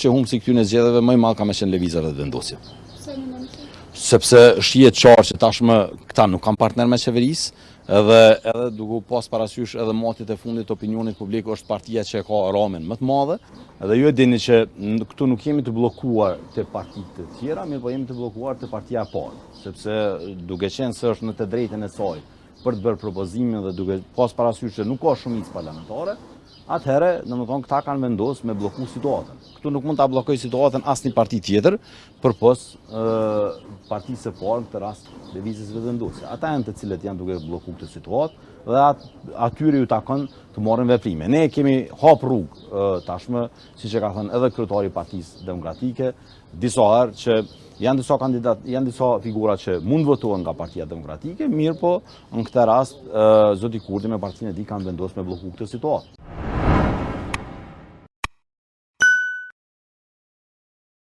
që humbsi këtyre zgjedhjeve më i madh ka më qenë lëvizja dhe vendosja. Sepse shihet qartë që tashmë këta nuk kanë partner me qeverisë, edhe duke pas parasysh edhe motit e fundit opinionit publik është partia që ka ramen më të madhe, edhe ju e dini që këtu nuk jemi të bllokuar te partitë të tjera, mirë po jemi të bllokuar te partia e parë, sepse duke qenë se është në të drejtën e saj për të bërë propozimin dhe duke pas parasysh që nuk ka shumicë parlamentare, atëherë, domethënë këta kanë vendosur me blloku situatën. Këtu nuk mund ta bllokoj situatën asnjë parti tjetër, përpos partisë së parë, në këtë rast lëvizjes vendosje. Ata janë të cilët janë duke bllokuar këtë situatë dhe atyre ju takon të marrin veprime. Ne kemi hap rrugë tashmë, siç e ka thënë edhe kryetari i Partisë Demokratike, disa herë që janë disa kandidat, janë disa figura që mund votohen nga Partia Demokratike, mirë po në këtë rast zoti Kurti me partinë e tij kanë vendosur me blloku këtë situatë.